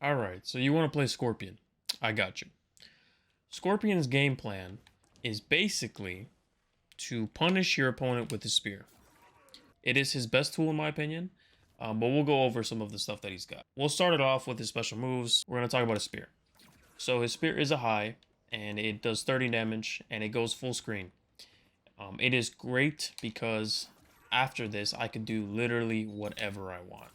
Alright, so you want to play Scorpion. I got you. Scorpion's game plan is basically to punish your opponent with his spear. It is his best tool in my opinion, but we'll go over some of the stuff that he's got. We'll start it off with his special moves. We're going to talk about his spear. So his spear is a high, and it does 30 damage, and it goes full screen. It is great because after this, I could do literally whatever I want.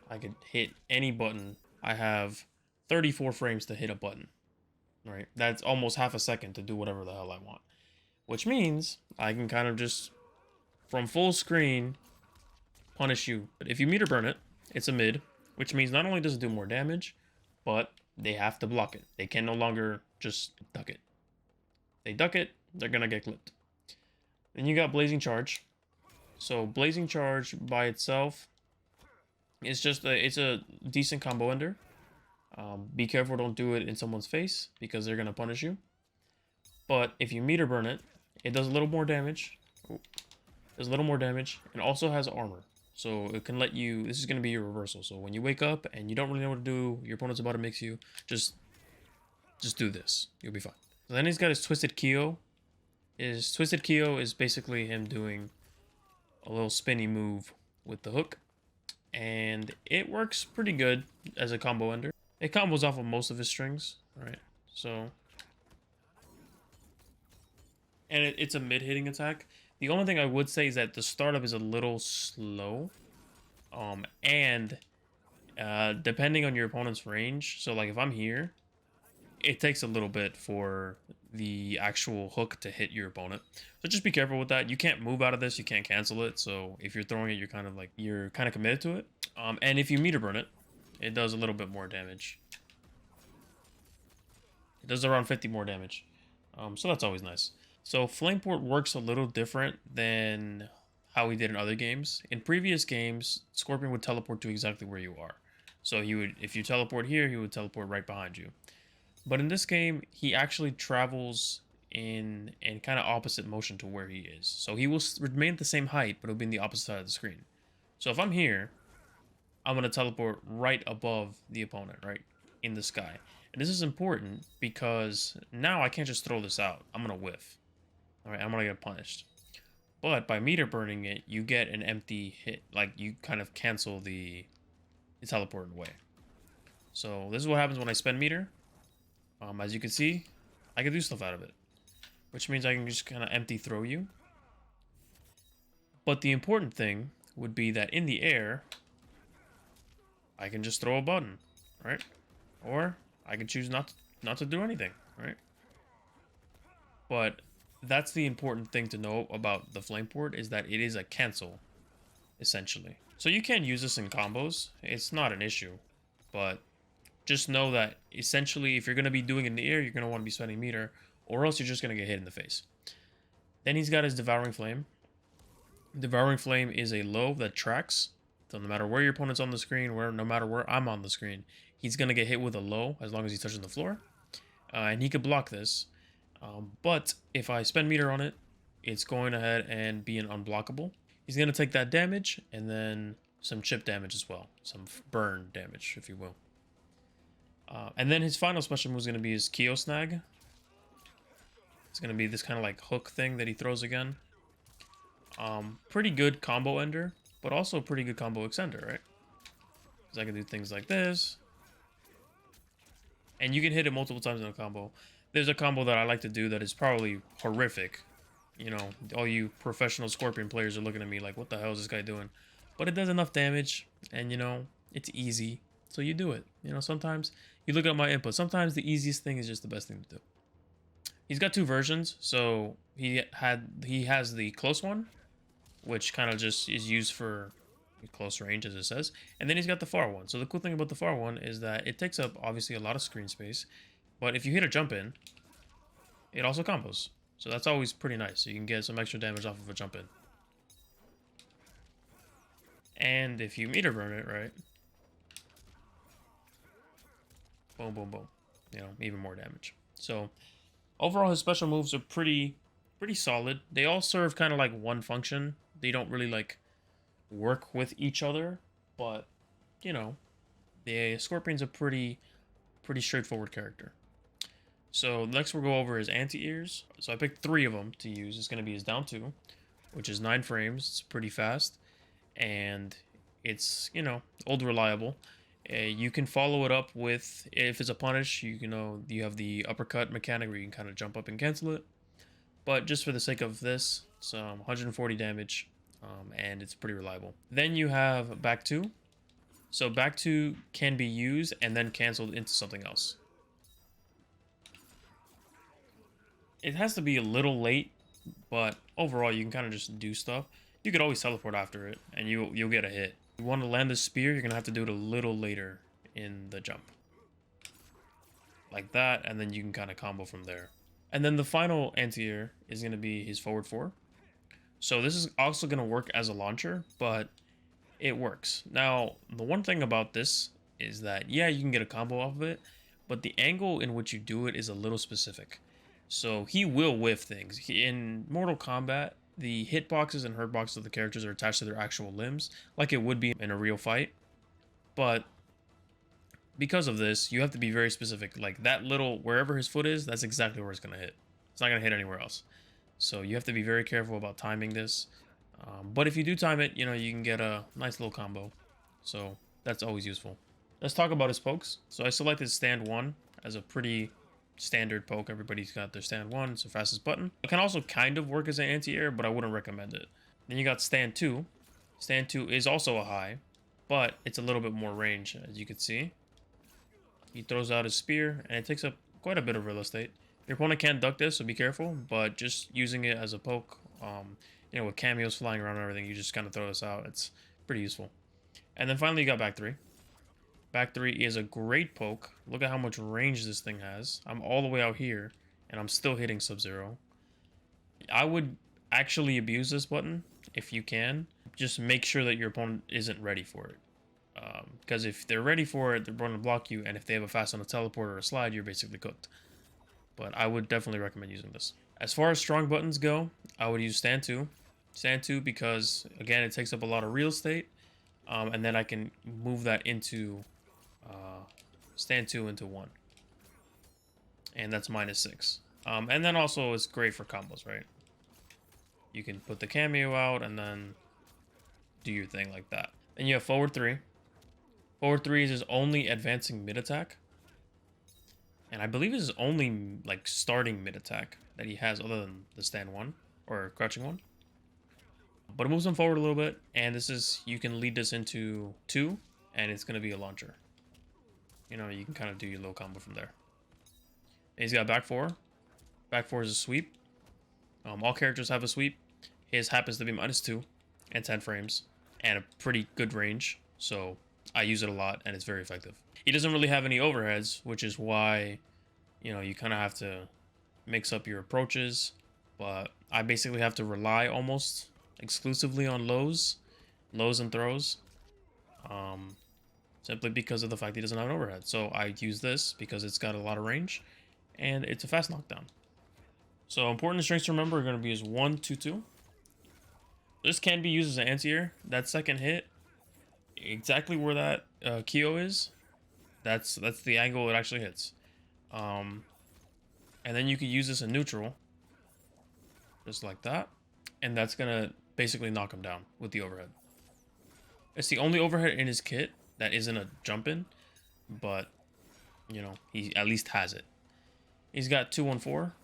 I could hit any button. I have 34 frames to hit a button. Right? That's almost half a second to do whatever the hell I want. Which means I can kind of just, from full screen, punish you. But if you meter burn it, it's a mid, which means not only does it do more damage, but they have to block it. They can no longer just duck it. They duck it, they're gonna get clipped. Then you got Blazing Charge. So Blazing Charge by itself is just it's a decent combo ender. Be careful, don't do it in someone's face because they're gonna punish you. But if you meter burn it, it does a little more damage. Does a little more damage, and also has armor. So it can let you, this is going to be your reversal. So when you wake up and you don't really know what to do, your opponent's about to mix you, just do this. You'll be fine. So then he's got his Twisted Kyo. His Twisted Kyo is basically him doing a little spinny move with the hook. And it works pretty good as a combo ender. It combos off of most of his strings. Alright, so... And it's a mid-hitting attack. The only thing I would say is that the startup is a little slow. And depending on your opponent's range, so like if I'm here, it takes a little bit for the actual hook to hit your opponent. So just be careful with that. You can't move out of this, you can't cancel it. So if you're throwing it, you're kind of committed to it. And if you meter burn it, it does a little bit more damage. It does around 50 more damage. So that's always nice. So Flameport works a little different than how he did in other games. In previous games, Scorpion would teleport to exactly where you are. So he would, if you teleport here, he would teleport right behind you. But in this game, he actually travels in kind of opposite motion to where he is. So he will remain at the same height, but it'll be in the opposite side of the screen. So if I'm here, I'm going to teleport right above the opponent, right in the sky. And this is important because now I can't just throw this out. I'm going to whiff. Alright, I'm gonna get punished. But by meter burning it, you get an empty hit. Like, you kind of cancel the teleport away. So, this is what happens when I spend meter. As you can see, I can do stuff out of it. Which means I can just kind of empty throw you. But the important thing would be that in the air, I can just throw a button, right? Or I can choose not to do anything, right? But that's the important thing to know about the Flameport, is that it is a cancel, essentially. So you can use this in combos. It's not an issue. But just know that, essentially, if you're going to be doing it in the air, you're going to want to be spending meter, or else you're just going to get hit in the face. Then he's got his Devouring Flame. Devouring Flame is a low that tracks. So no matter where your opponent's on the screen, no matter where I'm on the screen, he's going to get hit with a low as long as he's touching the floor. And he could block this. But if I spend meter on it, it's going ahead and be an unblockable. He's going to take that damage and then some chip damage as well. Some burn damage, if you will. And then his final special move is going to be his Kyo Snag. It's going to be this kind of like hook thing that he throws again. Pretty good combo ender, but also pretty good combo extender, right? Because I can do things like this. And you can hit it multiple times in a combo. There's a combo that I like to do that is probably horrific. You know, all you professional Scorpion players are looking at me like, what the hell is this guy doing? But it does enough damage, and, you know, it's easy. So you do it. You know, sometimes you look at my input. Sometimes the easiest thing is just the best thing to do. He's got two versions. So he has the close one, which kind of just is used for close range, as it says. And then he's got the far one. So the cool thing about the far one is that it takes up, obviously, a lot of screen space. But if you hit a jump in, it also combos. So that's always pretty nice. So you can get some extra damage off of a jump in. And if you meter burn it, right? Boom, boom, boom. You know, even more damage. So overall, his special moves are pretty solid. They all serve kind of like one function. They don't really like work with each other, but you know, The Scorpion's a pretty straightforward character. So next we'll go over his anti-airs. So I picked 3 of them to use. It's going to be his down 2, which is 9 frames. It's pretty fast, and it's, you know, old reliable. You can follow it up with, if it's a punish, you know, you have the uppercut mechanic where you can kind of jump up and cancel it. But just for the sake of this, it's 140 damage, and it's pretty reliable. Then you have back 2. So back 2 can be used and then canceled into something else. It has to be a little late, but overall you can kind of just do stuff. You could always teleport after it, and you'll get a hit. You want to land the spear, you're gonna have to do it a little later in the jump, like that, and then you can kind of combo from there. And then the final anti-air is gonna be his forward 4. So this is also gonna work as a launcher, but it works. Now, the one thing about this is that, yeah, you can get a combo off of it, but the angle in which you do it is a little specific. So he will whiff things. In Mortal Kombat, the hitboxes and hurtboxes of the characters are attached to their actual limbs, like it would be in a real fight. But because of this, you have to be very specific. Like that little, wherever his foot is, that's exactly where it's going to hit. It's not going to hit anywhere else. So you have to be very careful about timing this. But if you do time it, you know, you can get a nice little combo. So that's always useful. Let's talk about his pokes. So I selected stand 1 as a pretty standard poke. Everybody's got their stand 1. It's the fastest button. It can also kind of work as an anti-air, but I wouldn't recommend it. Then you got stand 2. Stand 2 is also a high, but it's a little bit more range, as you can see. He throws out his spear, and it takes up quite a bit of real estate. Your opponent can't duck this, so be careful, but just using it as a poke, you know, with Kameos flying around and everything, you just kind of throw this out. It's pretty useful. And then finally you got back 3. Back 3 is a great poke. Look at how much range this thing has. I'm all the way out here, and I'm still hitting Sub-Zero. I would actually abuse this button if you can. Just make sure that your opponent isn't ready for it. Because if they're ready for it, they're going to block you, and if they have a fast on a teleport or a slide, you're basically cooked. But I would definitely recommend using this. As far as strong buttons go, I would use stand 2. Stand 2 because, again, it takes up a lot of real estate. And then I can move that into stand 2 into 1. And that's -6. And then also it's great for combos, right? You can put the cameo out and then do your thing like that. Then you have forward 3. Forward 3 is his only advancing mid attack. And I believe it's his only like starting mid attack that he has other than the stand 1 or crouching 1. But it moves him forward a little bit, and this is, you can lead this into 2, and it's going to be a launcher. You know, you can kind of do your little combo from there. And he's got back 4. Back 4 is a sweep. All characters have a sweep. His happens to be -2 and 10 frames, and a pretty good range, so I use it a lot, and it's very effective. He doesn't really have any overheads, which is why, you know, you kind of have to mix up your approaches, but I basically have to rely almost exclusively on lows and throws, simply because of the fact he doesn't have an overhead. So I use this because it's got a lot of range, and it's a fast knockdown. So important strengths to remember are going to be his 1, 2, 2. This can be used as an anti-air. That second hit, exactly where that Kyo is, that's the angle it actually hits. And then you could use this in neutral, just like that, and that's gonna basically knock him down with the overhead. It's the only overhead in his kit that isn't a jump in, but you know, he at least has it. He's got 2, 1, 4,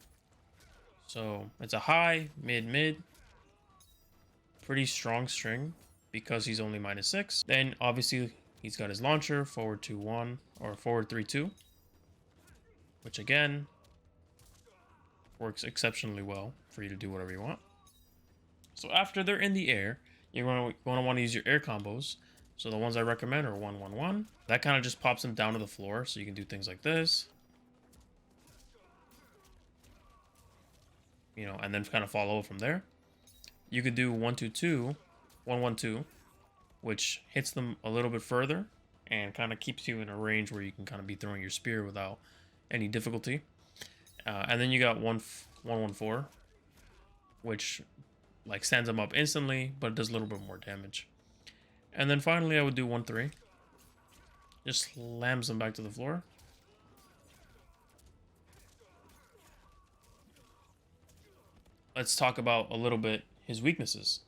so it's a high, mid, pretty strong string because he's only -6. Then obviously he's got his launcher, forward 2, 1, or forward 3, 2, which again works exceptionally well for you to do whatever you want. So after they're in the air, you're going to want to use your air combos. So the ones I recommend are 1, 1, 1. That kind of just pops them down to the floor, so you can do things like this, you know, and then kind of follow from there. You could do 1, 2, 2, 1, 1, 2, which hits them a little bit further and kind of keeps you in a range where you can kind of be throwing your spear without any difficulty. And then you got 1, 1, 4, which like stands them up instantly, but it does a little bit more damage. And then finally I would do 1, 3, Just slams them back to the floor. Let's talk about a little bit his weaknesses.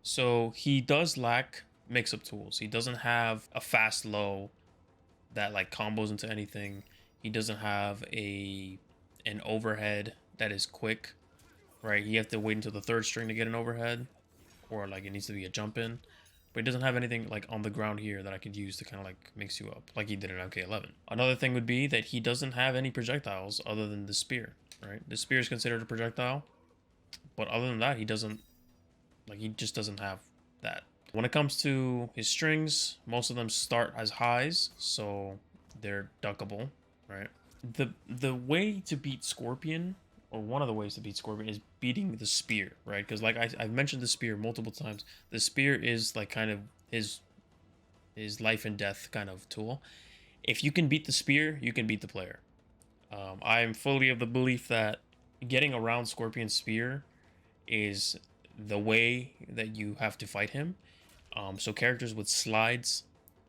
So he does lack mix-up tools. He doesn't have a fast low that like combos into anything. He doesn't have an overhead that is quick, right? You have to wait until the third string to get an overhead, or like it needs to be a jump in. But he doesn't have anything like on the ground here that I could use to kind of like mix you up like he did in MK11. Another thing would be that he doesn't have any projectiles other than the spear, right? The spear is considered a projectile, but other than that, he doesn't, like, he just doesn't have that. When it comes to his strings, most of them start as highs, so they're duckable, right? The way to beat Scorpion, or one of the ways to beat Scorpion, is beating the spear, right? Because like I've mentioned the spear multiple times. The spear is like kind of his life and death kind of tool. If you can beat the spear, you can beat the player. I'm fully of the belief that getting around Scorpion's spear is the way that you have to fight him. So characters with slides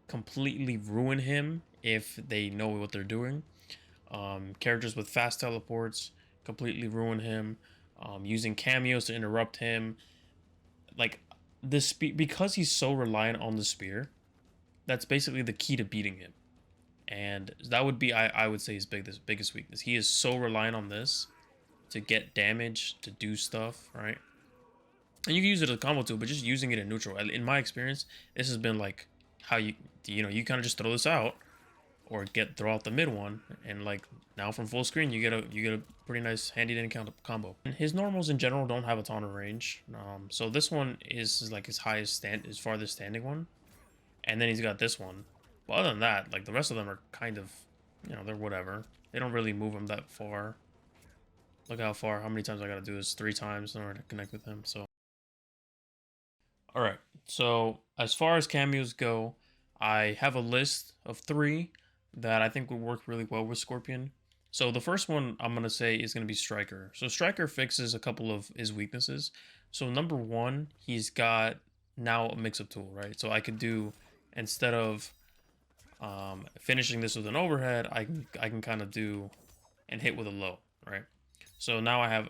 completely ruin him if they know what they're doing. Characters with fast teleports completely ruin him. Using Kameos to interrupt him, like this because he's so reliant on the spear. That's basically the key to beating him, and that would be I would say his biggest weakness. He is so reliant on this to get damage, to do stuff, right? And you can use it as a combo too, but just using it in neutral. In my experience, this has been like how you kind of just throw this out, or throw out the mid one, and like now from full screen you get a pretty nice handy dandy combo. And his normals in general don't have a ton of range, so this one is like his farthest standing one, and then he's got this one. But other than that, like the rest of them are kind of, they're whatever. They don't really move him that far. Look how many times I gotta do this, 3 times in order to connect with him. So all right, so as far as cameos go, I have a list of 3 that I think would work really well with Scorpion. So the first one I'm going to say is going to be Striker. So Striker fixes a couple of his weaknesses. So number 1, he's got now a mix-up tool, right? So I could do, instead of finishing this with an overhead, I can kind of do and hit with a low, right? So now I have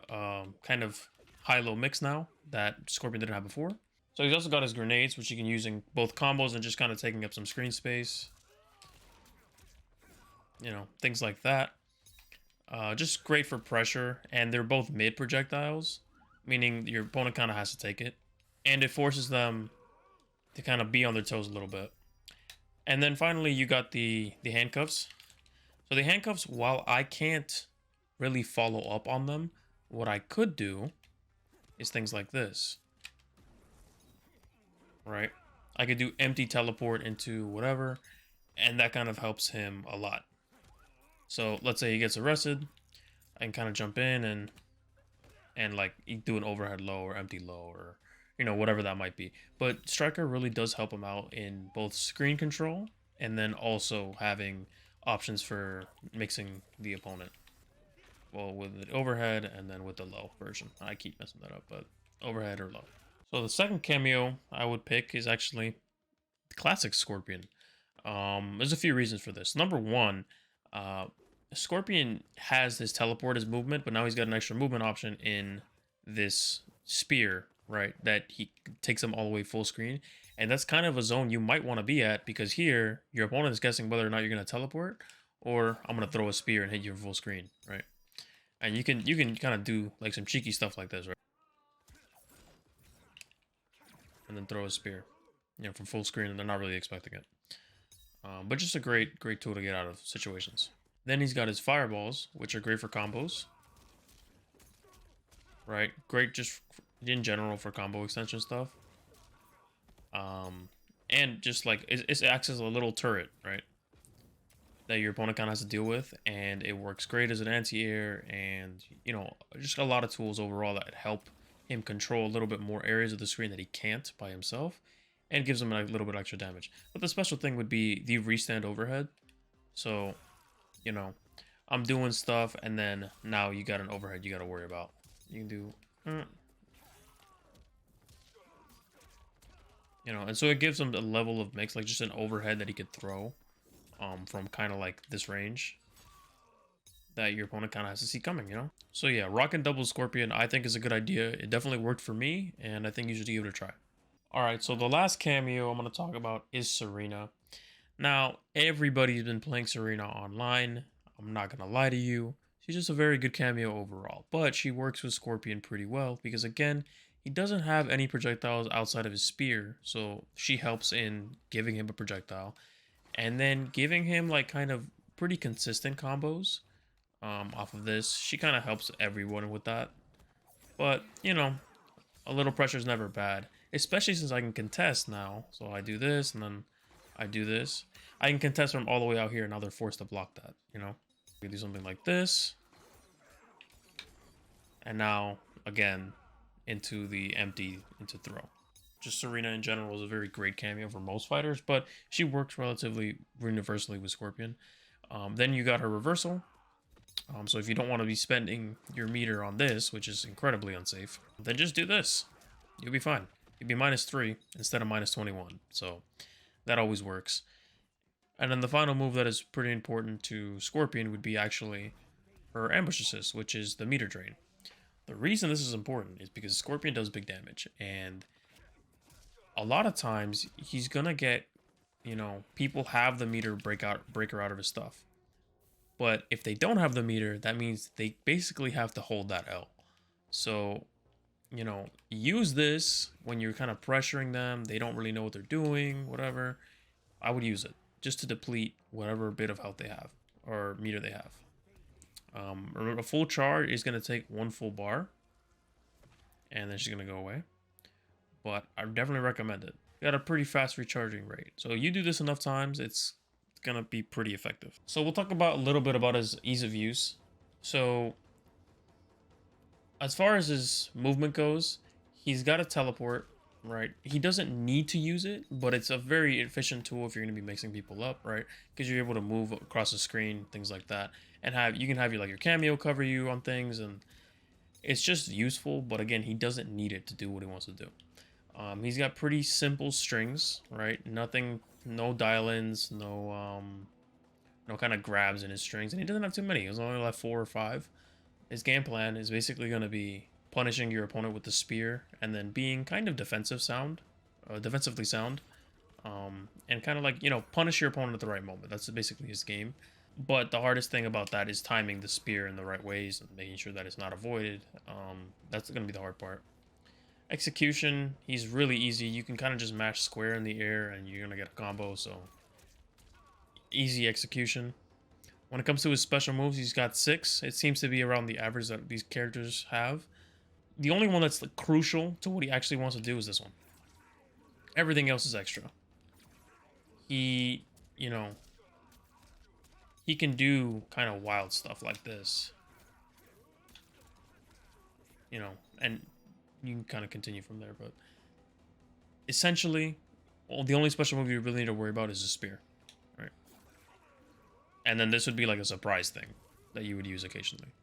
kind of high-low mix now that Scorpion didn't have before. So he's also got his grenades, which you can use in both combos and just kind of taking up some screen space. Things like that. Just great for pressure, and they're both mid projectiles, meaning your opponent kind of has to take it. And it forces them to kind of be on their toes a little bit. And then finally, you got the handcuffs. So the handcuffs, while I can't really follow up on them, what I could do is things like this. Right? I could do empty teleport into whatever, and that kind of helps him a lot. So let's say he gets arrested, I can kind of jump in and like do an overhead low or empty low, or whatever that might be. But Striker really does help him out in both screen control and then also having options for mixing the opponent. Well, with the overhead and then with the low version. I keep messing that up, but overhead or low. So the second cameo I would pick is actually the classic Scorpion. There's a few reasons for this. Number 1, Scorpion has his teleport as movement, but now he's got an extra movement option in this spear, right? That he takes him all the way full screen. And that's kind of a zone you might want to be at, because here your opponent is guessing whether or not you're going to teleport, or I'm going to throw a spear and hit you full screen, right? And you can kind of do like some cheeky stuff like this, right? And then throw a spear, from full screen, and they're not really expecting it. But just a great tool to get out of situations. Then he's got his fireballs, which are great for combos. Right? Great just in general for combo extension stuff. And just like, it acts as a little turret, right? That your opponent kind of has to deal with, and it works great as an anti-air, and, just a lot of tools overall that help him control a little bit more areas of the screen that he can't by himself, and gives him a little bit extra damage. But the special thing would be the restand overhead. So, I'm doing stuff, and then now you got an overhead you got to worry about. You can do, and so it gives him a level of mix, like just an overhead that he could throw. from kind of like this range that your opponent kind of has to see coming, you know? So yeah, rocking double Scorpion I think is a good idea. It definitely worked for me, and I think you should give it a try. Alright, so the last cameo I'm going to talk about is Serena. Now, everybody's been playing Serena online. I'm not going to lie to you. She's just a very good cameo overall, but she works with Scorpion pretty well because, again, he doesn't have any projectiles outside of his spear, so she helps in giving him a projectile and then giving him like kind of pretty consistent combos off of this. She kind of helps everyone with that, but you know, a little pressure is never bad, especially since I can contest now. So I do this and then I do this. I can contest from all the way out here, and now they're forced to block that, you know? We do something like this. And now, again, into the empty, into throw. Just Serena in general is a very great cameo for most fighters, but she works relatively universally with Scorpion. Then you got her reversal. So if you don't want to be spending your meter on this, which is incredibly unsafe, then just do this. You'll be fine. You'll be -3 instead of -21. So that always works. And then the final move that is pretty important to Scorpion would be actually her ambush assist, which is the meter drain. The reason this is important is because Scorpion does big damage, and a lot of times he's gonna get, you know, people have the meter breaker out of his stuff. But if they don't have the meter, that means they basically have to hold that L. So, you know, use this when you're kind of pressuring them. They don't really know what they're doing, whatever. I would use it just to deplete whatever bit of health they have or meter they have. Remember, a full charge is going to take 1 full bar, and then she's going to go away. But I definitely recommend it. You got a pretty fast recharging rate. So you do this enough times, it's going to be pretty effective. So we'll talk about a little bit about his ease of use. So as far as his movement goes, he's got a teleport, right? He doesn't need to use it, but it's a very efficient tool if you're going to be mixing people up, right? Because you're able to move across the screen, things like that, and you can have your cameo cover you on things, and it's just useful. But again, he doesn't need it to do what he wants to do. He's got pretty simple strings, right? Nothing, no dial-ins, no kind of grabs in his strings, and he doesn't have too many. He's only like 4 or 5. His game plan is basically going to be punishing your opponent with the spear, and then being kind of defensively sound, and kind of like, you know, punish your opponent at the right moment. That's basically his game. But the hardest thing about that is timing the spear in the right ways and making sure that it's not avoided. That's going to be the hard part. Execution, he's really easy. You can kind of just mash square in the air and you're going to get a combo, so easy execution. When it comes to his special moves, he's got 6. It seems to be around the average that these characters have. The only one that's crucial to what he actually wants to do is this one. Everything else is extra. He, you know, he can do kind of wild stuff like this. You know, and you can kind of continue from there, but essentially, the only special move you really need to worry about is a spear, right? And then this would be like a surprise thing that you would use occasionally.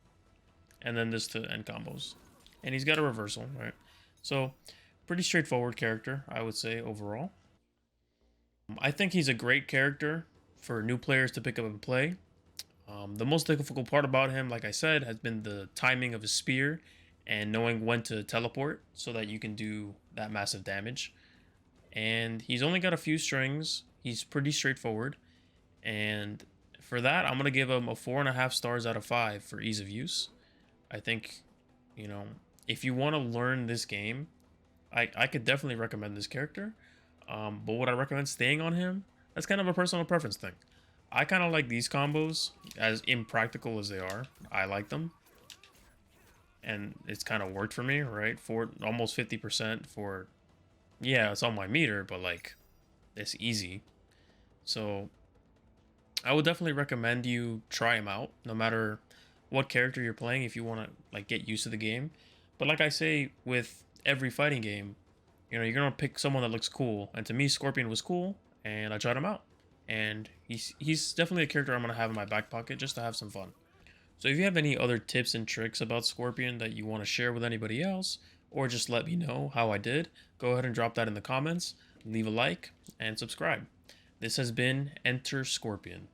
And then this to end combos. And he's got a reversal, right? So, pretty straightforward character, I would say, overall. I think he's a great character for new players to pick up and play. The most difficult part about him, like I said, has been the timing of his spear and knowing when to teleport so that you can do that massive damage. And he's only got a few strings. He's pretty straightforward. And for that, I'm going to give him a 4.5 stars out of 5 for ease of use. I think, you know, if you want to learn this game, I could definitely recommend this character. But would I recommend staying on him? That's kind of a personal preference thing. I kind of like these combos, as impractical as they are. I like them. And it's kind of worked for me, right? For almost 50% for, yeah, it's on my meter, but like, it's easy. So I would definitely recommend you try him out, no matter what character you're playing, if you want to like get used to the game. But like I say, with every fighting game, you know, you're gonna pick someone that looks cool, and to me, Scorpion was cool, and I tried him out, and he's definitely a character I'm gonna have in my back pocket just to have some fun. So if you have any other tips and tricks about Scorpion that you want to share with anybody else, or just let me know how I did, go ahead and drop that in the comments, leave a like, and subscribe. This has been Enter Scorpion.